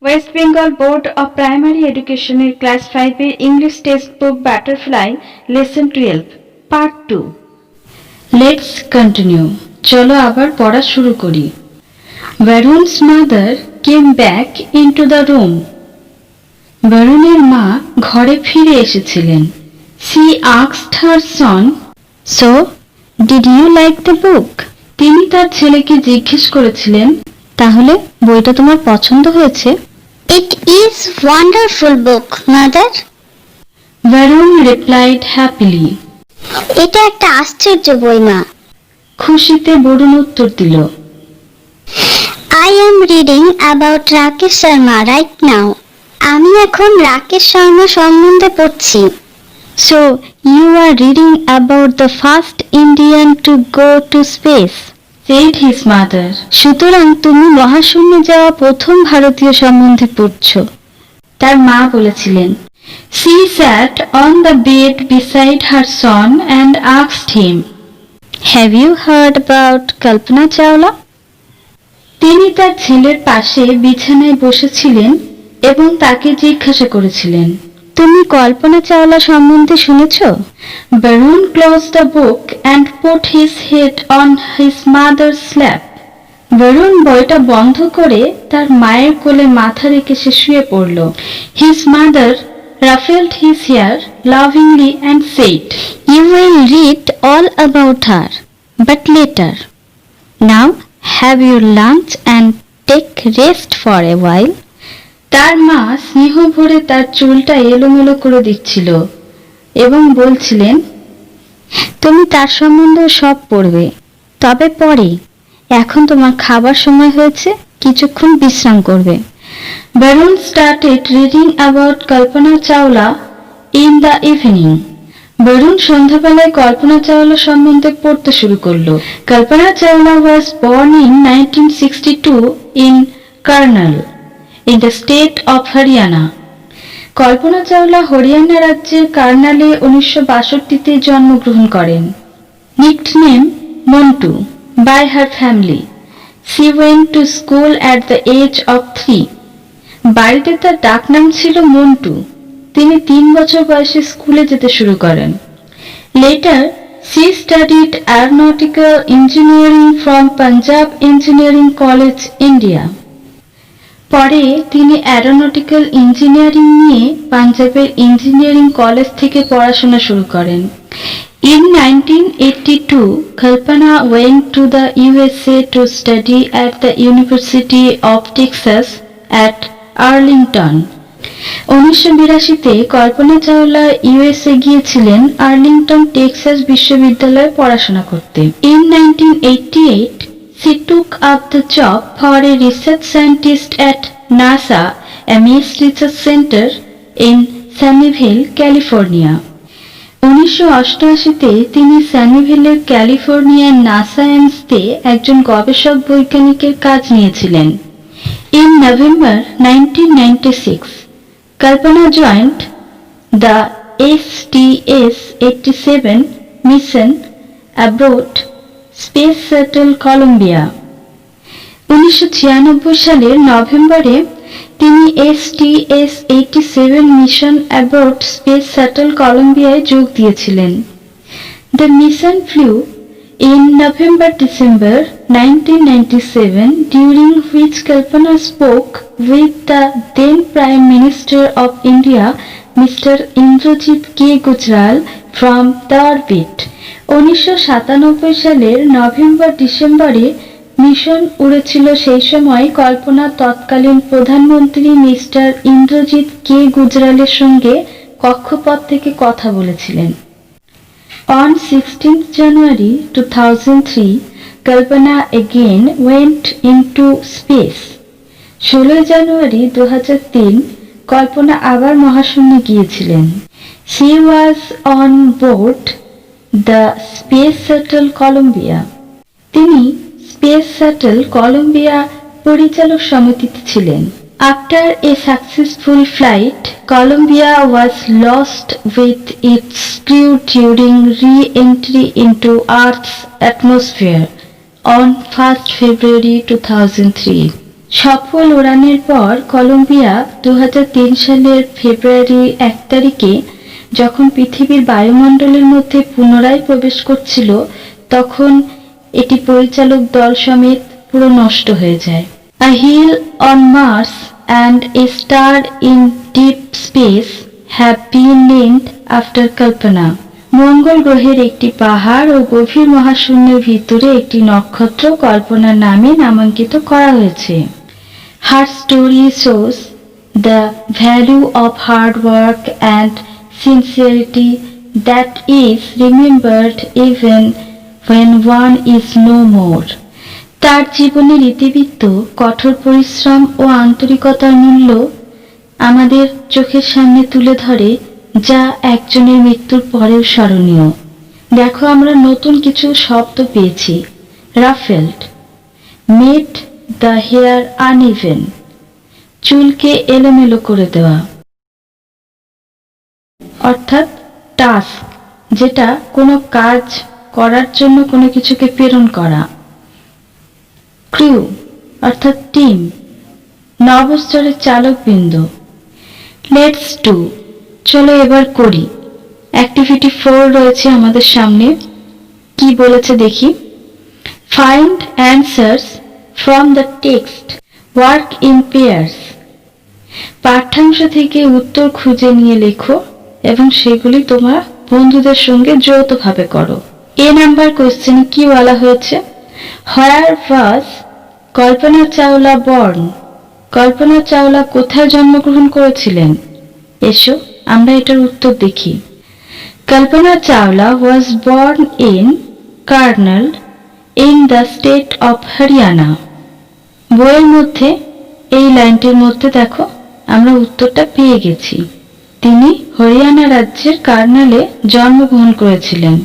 West Bengal board of primary এডুকেশনের class 5-এর English textbook butterfly lesson 12 part 2। Let's continue. চলো আবার পড়া শুরু করি। Varun's mother came back into the room. বরুণের মা ঘরে ফিরে এসেছিলেন। She asked her son, so did you like the book? তিনি তার ছেলেকে জিজ্ঞেস করেছিলেন, তাহলে বইটা তোমার পছন্দ হয়েছে? It is wonderful book, mother. Varun replied happily. এটা একটা আশ্চর্য বই মা। খুশিতে বরুণ উত্তর দিল, I am reading about Rakesh Sharma right now. আমি এখন রাকেশ শর্মা সম্বন্ধে পড়ছি। So you are reading about the first Indian to go to space, said his mother. সুতরাং তুমি মহাশূন্যে যাওয়া প্রথম ভারতীয় সম্বন্ধে পড়ছো, তার মা বলেছিলেন। She sat on the bed beside her son and asked him, Have you heard about Kalpana Chawla? তিনি তার ছেলের পাশে বিছানায় বসেছিলেন এবং তাকে জিজ্ঞাসা করেছিলেন, তুমি কল্পনা চাওলা সম্বন্ধে শুনেছ? Varun closed the book and put his head on his mother's lap. Varun বইটা বন্ধ করে তার মায়ের কোলে মাথা রেখে সে শুয়ে পড়ল। His mother ruffled his hair lovingly and said, You will read all about her, but later. Now have your lunch and take rest for a while. তার মা স্নেহ ভরে তার চুলটা এলোমেলো করে দিচ্ছিল এবং বলছিলেন, তুমি তার সম্বন্ধে সব পড়বে, তবে পরে, এখন তোমার খাবার সময় হয়েছে, কিছুক্ষণ বিশ্রাম করবে। Varun started reading about Kalpana Chawla in the evening. Varun সন্ধ্যাবেলায় কল্পনা চাওলা সম্বন্ধে পড়তে শুরু করলো। Kalpana Chawla was born in 1962 in Karnal, in the state of Haryana. Kalpana Chawla Haryana রাজ্যের কার্নালে 1962-তে জন্মগ্রহণ করেন। Nickname Montu by her family. She went to school at the age of 3. বাড়িতে তার ডাকনাম ছিল মন্টু। তিনি 3 বছর বয়সে স্কুলে যেতে শুরু করেন। Later, she studied aeronautical engineering from Punjab Engineering College, India. পরে তিনি অ্যারোনটিক্যাল ইঞ্জিনিয়ারিং নিয়ে পাঞ্জাবের ইঞ্জিনিয়ারিং কলেজ থেকে পড়াশোনা শুরু করেন। In 1982, Kalpana went to the USA to study at the University of Texas at Arlington. 1982-তে কল্পনা চাওলা ইউএসএ গিয়েছিলেন আর্লিংটন টেক্সাস বিশ্ববিদ্যালয়ে পড়াশোনা করতে। In 1988, she took up the job for a research scientist at NASA, Ames Research Center in Sunnyvale, California. 1988-তে তিনি সানিভেলের ক্যালিফোর্নিয়ার NASA এমসতে একজন গবেষক বৈজ্ঞানিকের কাজ নিয়েছিলেন। In November 1996, Kalpana joined the STS-87 mission aboard Space Shuttle Columbia. 1996 সালের নভেম্বরে তিনি STS-87 mission aboard space shuttle কলম্বিয়ায় যোগ দিয়েছিলেন। The mission flew in November-December 1997, during which Kalpana spoke with the then Prime Minister of India, Mr. Indrajit K. Gujral, from the orbit. 1997 সালের নভেম্বর-ডিসেম্বরে mission উড়েছিল। সেই সময় কল্পনা তৎকালীন প্রধানমন্ত্রী মিস্টার ইন্দ্রজিৎ কে গুজরালের সঙ্গে কক্ষপথ থেকে কথা বলেছিলেন। On 16th January 2003, Kalpana again went into space. 16 জানুয়ারি 2003 কল্পনা আবার মহাশূন্যে গিয়েছিলেন। She was on board the Space Shuttle Columbia. তিনি স্পেস শাটল কলম্বিয়া পরিচালক সমিতিতে ছিলেন। After a successful flight, Columbia was lost with its crew during re-entry into Earth's atmosphere on 1st February 2003. সফল উড়ানের পর Colombia 2003 সালের ফেব্রুয়ারি 1 তারিখে যখন পৃথিবীর বায়ুমণ্ডলের মধ্যে পুনরায় প্রবেশ করছিল, তখন এটি পরিচালক দল সমেত পুরো নষ্ট হয়ে যায়। A hill on Mars and a star in deep space have been named after Kalpana. মঙ্গল গ্রহের একটি পাহাড় ও গভীর মহাশূন্যের ভিতরে একটি নক্ষত্র কল্পনার নামে নামাঙ্কিত করা হয়েছে। Her story shows the value of hard work and sincerity that is remembered even when one is no more. তার জীবনের ইতিবৃত্ত কঠোর পরিশ্রম ও আন্তরিকতার মূল্য আমাদের চোখের সামনে তুলে ধরে, যা একজনের মৃত্যুর পরেও স্মরণীয়। দেখো, আমরা নতুন কিছু শব্দ পেয়েছি। রাফেলড, মেড দ্য হেয়ার আনইভেন, চুলকে এলোমেলো করে দেওয়া, অর্থাৎ টাস্ক, যেটা কোনো কাজ করার জন্য কোনো কিছুকে প্রেরণ করা। ক্রিউ অর্থাৎ টিম, নভোশ্চরের চালকবৃন্দ। লেটস ডু, চলো এবার করি। অ্যাক্টিভিটি 4 রয়েছে আমাদের সামনে। কি বলেছে দেখি। Find answers from the text, work in pairs. পাঠ্যাংশ থেকে উত্তর খুঁজে নিয়ে লেখো এবং সেগুলি তোমার বন্ধুদের সঙ্গে যৌথভাবে করো। এ নাম্বার কোশ্চেনে কি বলা হয়েছে? Where was Kalpana Chawla born? Kalpana Chawla কোথায় জন্মগ্রহণ করেছিলেন? এসো আমরা এটার উত্তর দেখি। Kalpana Chawla was born in Karnal in the state of Haryana. বইয়ের মধ্যে এই লাইনটির মধ্যে দেখো আমরা উত্তরটা পেয়ে গেছি। তিনি হরিয়ানা রাজ্যের কার্নালে জন্মগ্রহণ করেছিলেন।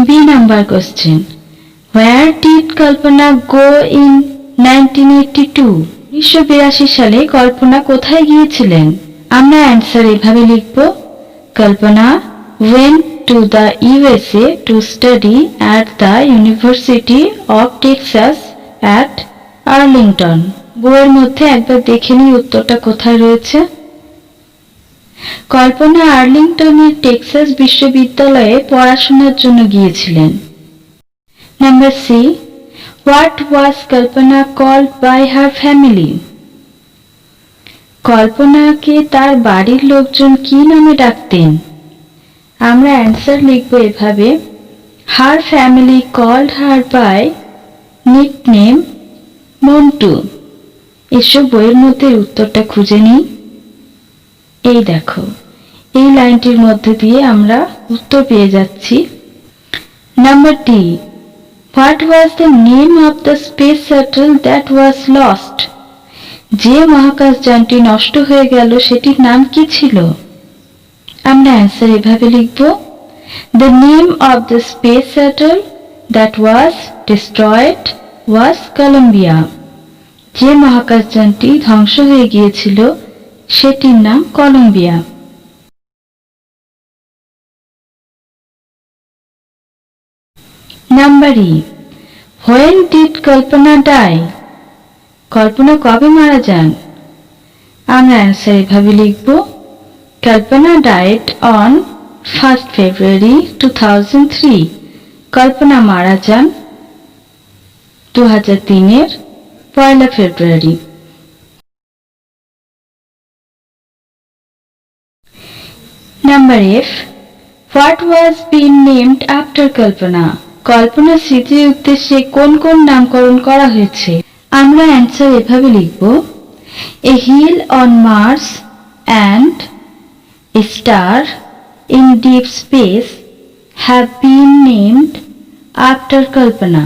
B number question, where did Kalpana go in 1982? 1982 সালে কল্পনা কোথায় গিয়েছিলেন? আমরা অ্যান্সার এভাবে লিখব। কল্পনা went to the USA to study at the University of Texas at Arlington. বইয়ের মধ্যে একবার দেখে নিই উত্তরটা কোথায় রয়েছে। কল্পনা আর্লিংটনের টেক্সাস বিশ্ববিদ্যালয়ে পড়াশোনার জন্য গিয়েছিলেন। Number C, what was Kalpana called by her family? কল্পনাকে তার বাড়ির লোকজন কি নামে ডাকতেন? আমরা অ্যান্সার লিখব এভাবে। Her family called her by nickname Montu. এসব বইয়ের মধ্যে উত্তরটা খুঁজে নিই। এই দেখো, এই লাইনটির মধ্যে দিয়ে আমরা উত্তর পেয়ে যাচ্ছি। Number D, what was the name of the space shuttle that was lost? যে মহাকাশযানটি নষ্ট হয়ে গেল সেটির নাম কি ছিল? আমরা অ্যান্সার এভাবে লিখব। The name of the space shuttle that was destroyed was Columbia. যে মহাকাশযানটি ধ্বংস হয়ে গিয়েছিল সেটির নাম Columbia. Number E, when did Kalpana die? Kalpana কবে মারা যান? আমরা অ্যান্সার এভাবে লিখব। কল্পনা ডাইড অন 1 ফেব্রুয়ারি 2003। কল্পনা মারা যান 2003-এর 1 ফেব্রুয়ারি। Number F, what was been named after Kalpana? Kalpana স্মৃতির উদ্দেশ্যে কোন কোন নামকরণ করা হয়েছে? আমরা অ্যান্সার এভাবে লিখব। A hill on Mars and a star in deep space have been named after Kalpana.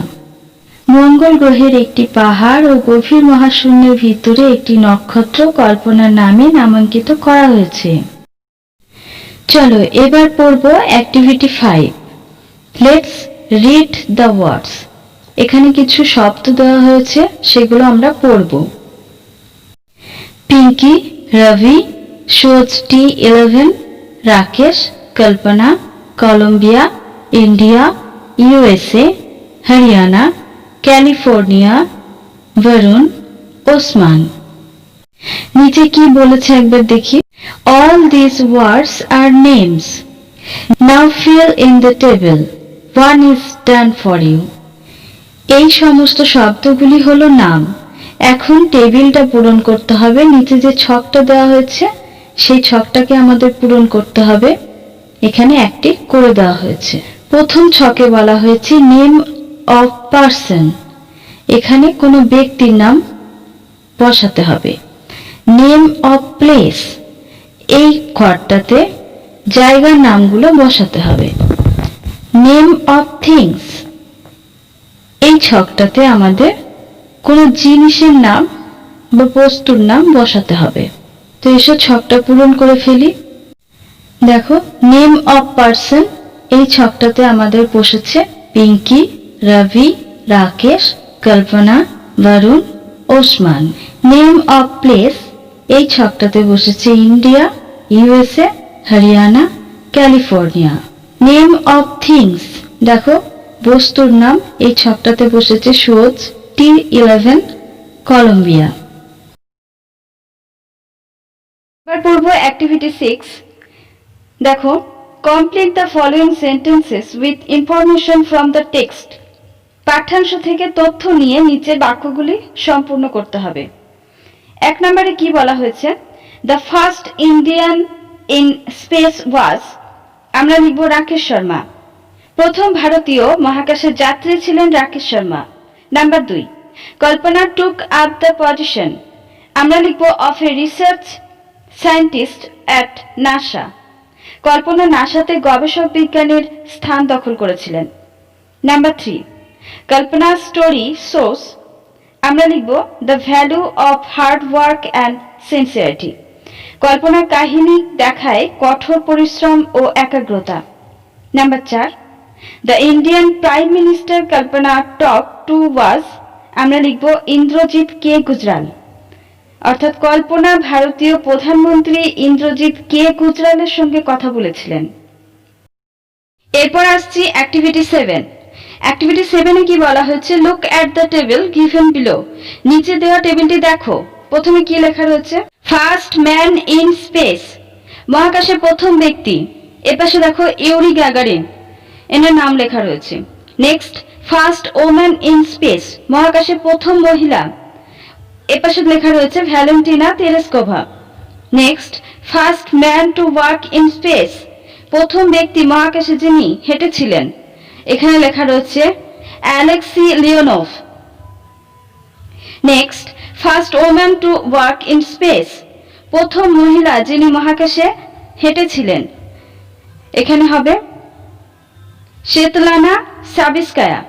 মঙ্গল গ্রহের একটি পাহাড় ও গভীর মহাশূন্যের ভিতরে একটি নক্ষত্র কল্পনার নামে নামাঙ্কিত করা হয়েছে। চলো এবার পড়ব activity 5। Let's read the words. এখানে কিছু শব্দ দেওয়া হয়েছে, সেগুলো আমরা পড়ব। পিঙ্কি, রবি, সোজ T11, Rakesh, Kalpana, Columbia, India, USA, Haryana, California, Varun, Osman. নিচে কি বলেছে একবার দেখি। All these words are names. Now fill in the table. One is done for you. এই সমস্ত শব্দগুলি হলো নাম। এখন টেবিলটা পূরণ করতে হবে। নিচে যে ছকটা দেওয়া হয়েছে সেই ছকটাকে আমাদের পূরণ করতে হবে। এখানে একটি করে দেওয়া হয়েছে। প্রথম ছকে বলা হয়েছে নেম অফ পারসন। এখানে কোনো ব্যক্তির নাম বসাতে হবে। নেম অফ প্লেস, এই ঘরটাতে জায়গার নামগুলো বসাতে হবে। নেম অফ থিংস, এই ছকটাতে আমাদের কোনো জিনিসের নাম বা বস্তুর নাম বসাতে হবে। তো এসব ছকটা পূরণ করে ফেলি। দেখো, নেম অফ পারসন, এই ছকটাতে আমাদের বসেছে Pinky, Ravi, Rakesh, Kalpana, Varun, Osman. Name of place, এই ছকটাতে বসেছে India, USA, Haryana, California. Name of things, দেখো বস্তুর নাম, এই ছকটাতে বসেছে সুজ, T11, কলম্বিয়া। এবার পড়ব অ্যাক্টিভিটি 6। দেখো, complete the following sentences with information from the text. পাঠ্যাংশ থেকে তথ্য নিয়ে নিচের বাক্যগুলি সম্পূর্ণ করতে হবে। 1 নম্বরে কি বলা হয়েছে? The first Indian in space was, আমরা লিখব রাকেশ শর্মা। প্রথম ভারতীয় মহাকাশের যাত্রী ছিলেন Rakesh Sharma. Number 2, Kalpana took up the position, আমরা লিখব of a research scientist at NASA. Kalpana নাসাতে গবেষক বিজ্ঞানীর স্থান দখল করেছিলেন। নাম্বার 3, কল্পনা স্টোরি সোর্স, আমরা লিখব the value of hard work and sincerity. কল্পনার কাহিনী দেখায় কঠোর পরিশ্রম ও একাগ্রতা। Number 4, the Indian prime minister Kalpana talk to was, আমরা লিখব ইন্দ্রজিৎ কে গুজরাল। অর্থাৎ কল্পনা ভারতীয় প্রধানমন্ত্রী ইন্দ্রজিৎ কে গুজরালের সঙ্গে কথা বলেছিলেন। এরপর আসছি অ্যাক্টিভিটি 7। অ্যাক্টিভিটি 7-এ কি বলা হয়েছে? Look at the table given below. নিচে দেওয়া টেবিলটি দেখো। প্রথমে কি লেখা রয়েছে? ফার্স্ট ম্যান ইন স্পেস, মহাকাশে প্রথম ব্যক্তি। এপাশে দেখো ইউরি গ্যাগারিন, এনার নাম লেখা রয়েছে। Next, first woman in space, মহাকাশে প্রথম মহিলা। এপাশে লেখা রয়েছে Valentina Tereshkova. Next, first man to walk in space, প্রথম ব্যক্তি মহাকাশে যিনি হেঁটেছিলেন। এখানে লেখা রয়েছে Alexei Leonov. Next, first woman to walk in space, প্রথম মহিলা যিনি মহাকাশে হেঁটেছিলেন। এখানে হবে Svetlana Savitskaya.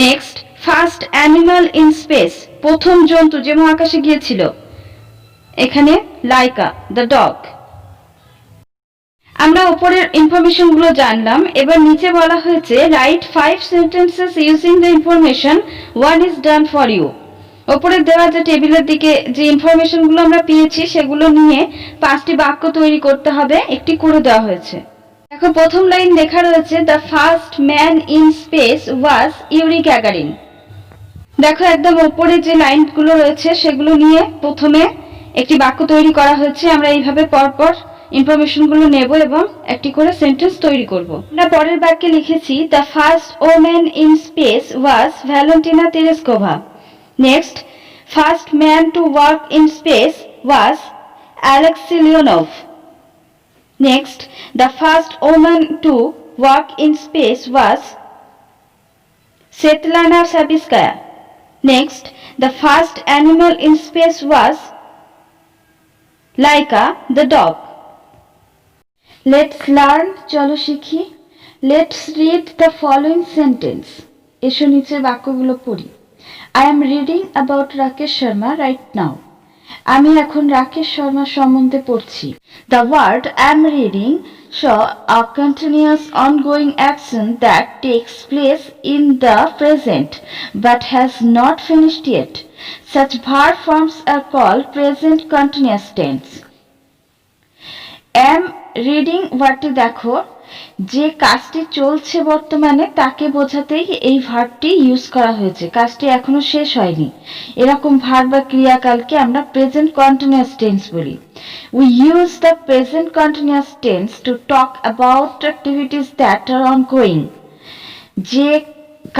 Next, first animal in space, প্রথম জন্তু যে মহাকাশে গিয়েছিল। এখানে লাইকা দ্য ডগ। আমরা উপরের ইনফরমেশন গুলো জানলাম। এবার নিচে বলা হয়েছে write 5 sentences using the information, one is done for you. উপরে দেওয়া যে টেবিলের দিকে যে ইনফরমেশন গুলো আমরা পেয়েছি সেগুলো নিয়ে 5টি বাক্য তৈরি করতে হবে, একটি করে দেওয়া হয়েছে। দেখো, প্রথম লাইন লেখা রয়েছে the first man in space was Yuri Gagarin. দেখো, একদম উপরে যে লাইনগুলো রয়েছে সেগুলো নিয়ে প্রথমে একটি বাক্য তৈরি করা হয়েছে। আমরা এইভাবে পরপর ইনফরমেশনগুলো নেব এবং একটি করে সেন্টেন্স তৈরি করব। আমরা পরের বাক্যে লিখেছি the first woman in space was Valentina Tereshkova. Next, first man to work in space was Alexei Leonov. Next, the first woman to work in space was Svetlana Sabiskaya. Next, the first animal in space was Laika the dog. Let's learn, চলো শিখি। Let's read the following sentence. এসো নিচের বাক্যগুলো পড়ি। I am reading about Rakesh Sharma right now. আমি এখন রাকেশ শর্মা সম্বন্ধে পড়ছি। The word I am reading show a continuous ongoing action that takes place in the present but has not finished yet. Such verb forms are called present continuous tense. Am reading ওয়ার্ডটি দেখো, যে কাজটি চলছে বর্তমানে তাকে বোঝাতেই এই ভার্বটি use করা হয়েছে, কাজটি এখনো শেষ হয়নি। এরকম ভার্ব বা ক্রিয়াকালকে আমরা প্রেজেন্ট কন্টিনিউয়াস টেন্স বলি। We use the present continuous tense to talk about activities that are ongoing. যে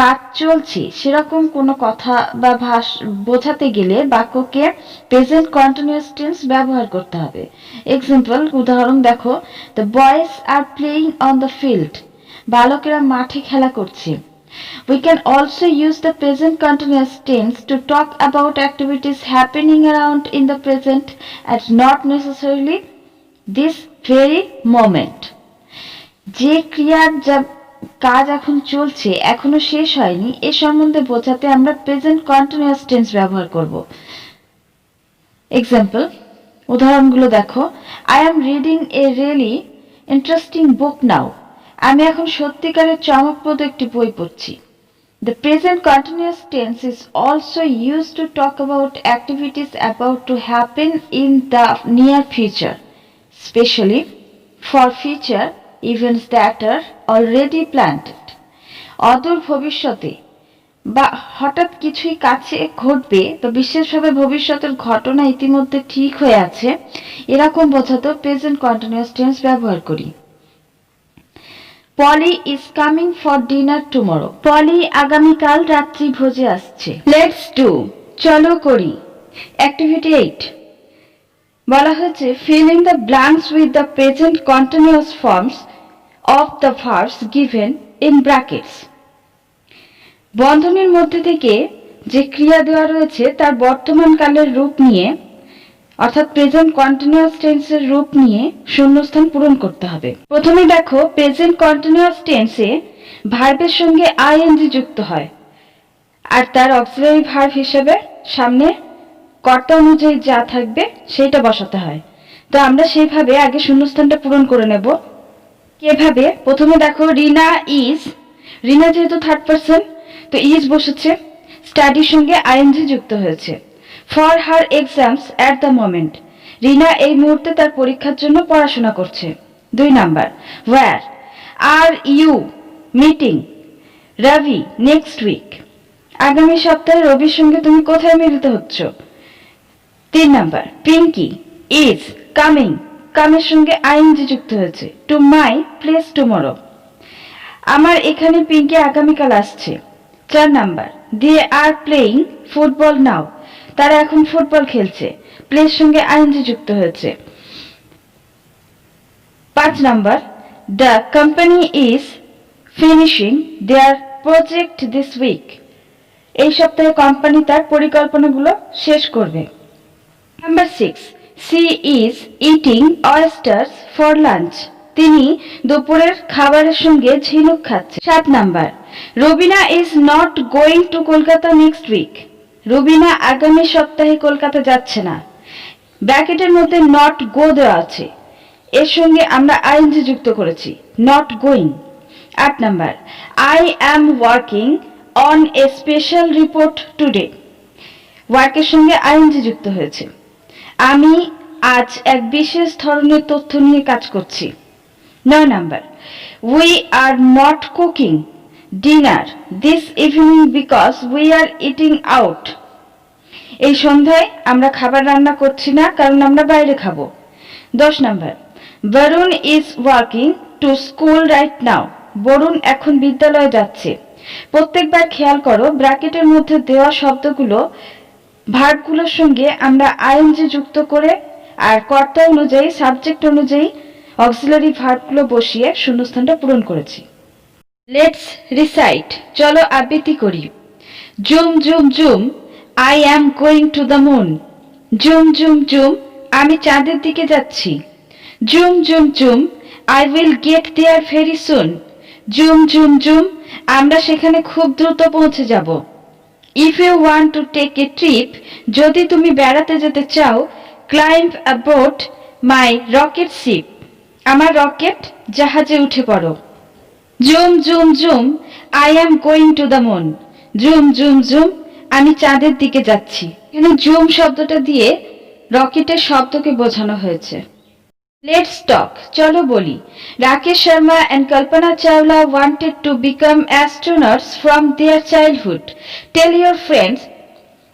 কাজ চলছে সেরকম কোনো কথা বা বোঝাতে গেলে বাক্যকে প্রেজেন্ট কন্টিনিউয়াস টেন্স ব্যবহার করতে হবে। এক্সাম্পল, উদাহরণ দেখো, the boys are playing on the field. বালকেরা মাঠে খেলা করছে। We can also use the present continuous tense to talk about activities happening around in the present and not necessarily this very moment. যে ক্রিয়ার যা কাজ এখন চলছে, এখনো শেষ হয়নি, এ সম্বন্ধে বোঝাতে আমরা প্রেজেন্ট কন্টিনিউয়াস টেন্স ব্যবহার করব। এক্সাম্পল, উদাহরণগুলো দেখো, I am reading a really interesting book now. আমি এখন সত্যিকারের চমকপ্রদ একটি বই পড়ছি। The present continuous tense is also used to talk about activities about to happen in the near future, especially for future events that are already planned. অদূর ভবিষ্যতে বা হঠাৎ কিছুই কাছে ঘটবে বা বিশেষভাবে ভবিষ্যতের ঘটনা ইতিমধ্যে ঠিক হয়ে আছে, এরকম বোঝাতে প্রেজেন্ট কন্টিনিউয়াস টেন্স ব্যবহার করি। Polly is coming for dinner tomorrow. Polly আগামীকাল রাত্রি ভোজে আসছে। লেটস ডু, চলো করি। অ্যাক্টিভিটি 8 বলা হয়েছে fill in the blanks with the present continuous forms of the verbs given in brackets. বন্ধনীর মধ্যে থেকে যে ক্রিয়া দেওয়া রয়েছে তার বর্তমান কালের রূপ নিয়ে, অর্থাৎ প্রেজেন্ট কন্টিনিউয়াস টেন্সের রূপ নিয়ে শূন্যস্থান পূরণ করতে হবে। প্রথমে দেখো, প্রেজেন্ট কন্টিনিউয়াস টেন্সে ভার্বের সঙ্গে আইএনজি যুক্ত হয় আর তার অক্সিলারি ভার্ব হিসেবে সামনে কর্তা অনুযায়ী যা থাকবে সেইটা বসাতে হয়। তো আমরা সেইভাবে আগে শূন্যস্থানটা পূরণ করে নেব। কিভাবে? প্রথমে দেখো, রিনা ইজ, রিনা যেহেতু থার্ড পারসন তো ইজ বসেছে, স্টাডির সঙ্গে আইএনজি যুক্ত হয়েছে। For her exams at the moment, Rina এই মুহূর্তে তার পরীক্ষার জন্য পড়াশোনা করছে। 2 number, where are you meeting Ravi next week, আগামী সপ্তাহে রবির সঙ্গে তুমি কোথায় মিলিত হচ্ছ। 3 নাম্বার, পিঙ্কি ইজ কামিং, কামের সঙ্গে আইএনজি যুক্ত হয়েছে, টু মাই প্লেস টুমরো, আমার এখানে পিঙ্কি আগামীকাল আসছে। 4 number, they are playing football now, তারা এখন ফুটবল খেলছে, প্লের সঙ্গে আইএনজি যুক্ত হয়েছে। 5 number, the company is finishing their project this week, এই সপ্তাহে কোম্পানি তার পরিকল্পনাগুলো শেষ করবে। Number 6, she is eating oysters for lunch, তিনি দুপুরের খাবারের সঙ্গে ঝিনুক খাচ্ছে। 7 number, Rabina is not going to Kolkata next week, Rabina আগামী সপ্তাহে কলকাতা যাচ্ছে না। ব্র্যাকেটের মধ্যে নট গো দেওয়া আছে, এর সঙ্গে আমরা আইএনজি যুক্ত করেছি, not going. 8 number, I am working on a special report today, ওয়ার্কের সঙ্গে আইএনজি যুক্ত হয়েছে, আমি আজ এক বিশেষ ধরনের তথ্য নিয়ে কাজ করছি। 9 number, we are not cooking dinner this evening because we are eating out, এই সন্ধ্যায় আমরা খাবার রান্না করছি না কারণ আমরা বাইরে খাবো। 10 number, Varun is working to school right now, Varun এখন বিদ্যালয়ে যাচ্ছে। প্রত্যেকবার খেয়াল করো, ব্র্যাকেটের মধ্যে দেওয়া শব্দগুলো ভার্বগুলোর সঙ্গে আমরা আইএনজি যুক্ত করে আর কর্তা অনুযায়ী সাবজেক্ট অনুযায়ী অক্সিলারি ভার্বগুলো বসিয়ে শূন্যস্থানটা পূরণ করেছি। লেটস রিসাইট, চলো আবৃত্তি করি। Zoom zoom zoom I am going to the moon, zoom zoom zoom আমি চাঁদের দিকে যাচ্ছি। Zoom zoom zoom I will get there very soon, zoom zoom zoom আমরা সেখানে খুব দ্রুত পৌঁছে যাব। If you want to take a trip, যদি তুমি বেড়াতে যেতে চাও, climb aboard my rocket ship, আমার রকেট জাহাজে উঠে পড়ো। Zoom zoom zoom I am going to the moon, zoom zoom zoom আমি চাঁদের দিকে যাচ্ছি। এখানে জুম শব্দটা দিয়ে রকেটের শব্দকে বোঝানো হয়েছে। Let's talk. চলো বলি। Rakesh Sharma and Kalpana Chawla wanted to become astronauts from their childhood. Tell your friends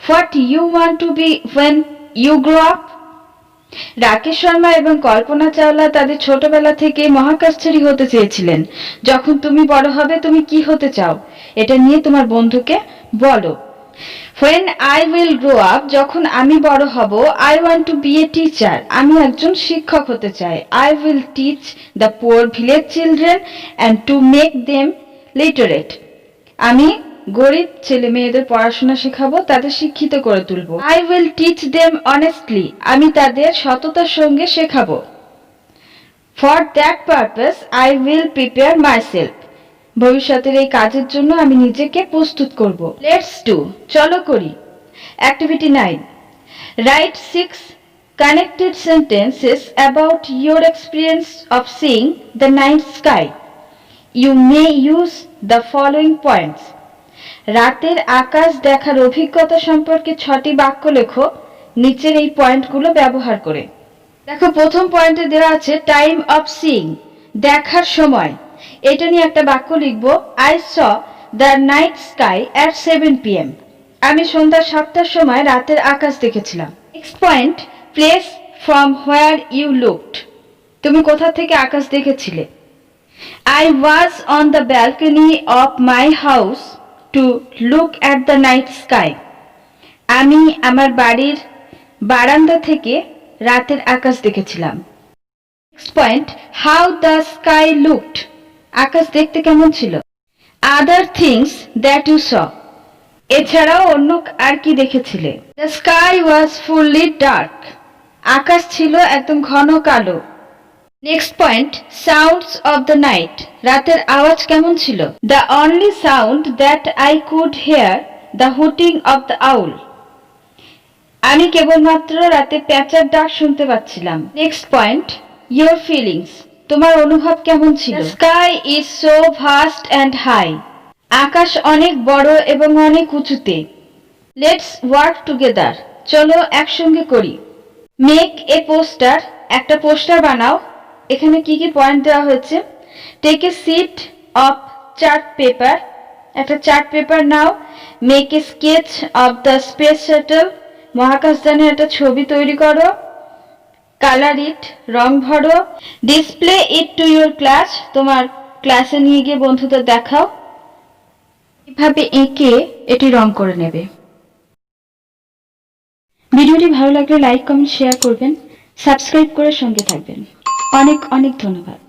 what you want to be when you grow up. Rakesh Sharma এবং কল্পনা চাওলা তাদের ছোটবেলা থেকে মহাকাশচারী হতে চেয়েছিলেন। যখন তুমি বড় হবে তুমি কি হতে চাও, এটা নিয়ে তোমার বন্ধুকে বলো। When I will grow up, যখন আমি বড় হব, I want to be a teacher. আমি একজন শিক্ষক হতে চাই। I will teach the poor village children and to make them literate. আমি গরিব ছেলে মেয়েদের পড়াশোনা শেখাবো, তাদের শিক্ষিত করে তুলবো। I will teach them honestly. আমি তাদের সততার সঙ্গে শেখাবো। For that purpose, I will prepare myself. ভবিষ্যতের এই কাজের জন্য আমি নিজেকে প্রস্তুত করব। Let's do. চলো করি। Activity 9. Write 6 connected sentences about your experience of seeing the night sky. You may use the following points. রাতের আকাশ দেখার অভিজ্ঞতা সম্পর্কে 6টি বাক্য লেখো নিচের এই পয়েন্টগুলো ব্যবহার করে। দেখো, প্রথম পয়েন্টে দেওয়া আছে টাইম অফ সিইং, দেখার সময়। এটা নিয়ে একটা বাক্য লিখবো। I saw the night sky at 7 PM. আমি সন্ধ্যা 7টার সময় রাতের আকাশ দেখেছিলাম। Next point, place from where you looked, তুমি কোথা থেকে আকাশ দেখেছিলে। I was on the balcony of my house to look at the night sky. আমি আমার বাড়ির বারান্দা থেকে রাতের আকাশ দেখেছিলাম। Next point, how the sky looked, আকাশ দেখতে কেমন ছিল। Other things that you saw, এছাড়াও অন্য আর কি দেখেছিলে। The sky was fully dark, আকাশ ছিল একদম ঘন কালো। Next point, sounds of the night, রাতের আওয়াজ কেমন ছিল। The only sound that I could hear the hooting of the owl, আমি কেবলমাত্র রাতে প্যাঁচার ডাক শুনতে পাচ্ছিলাম। নেক্সট পয়েন্ট, ইয়োর ফিলিংস, তোমার অনুভব কেমন ছিল। Sky is so vast and high, আকাশ অনেক বড় এবং অনেক উঁচুতে। লেটস ওয়ার্ক টুগেদার, চলো একসঙ্গে করি। মেক এ পোস্টার, একটা পোস্টার বানাও। এখানে কি কি পয়েন্ট দেওয়া হয়েছে। Take a sheet of chart paper, একটা চার্ট পেপার নাও। Make a sketch of the space shuttle, মহাকাশযানের একটা ছবি তৈরি করো। কালার ইট, রং ভরো। Display it to your class, তোমার ক্লাসে নিয়ে গিয়ে বন্ধুদের দেখাও। এভাবে এঁকে এটি রং করে নেবে। ভিডিওটি ভালো লাগলে লাইক কমেন্ট শেয়ার করবেন, সাবস্ক্রাইব করে সঙ্গে থাকবেন। অনেক অনেক ধন্যবাদ।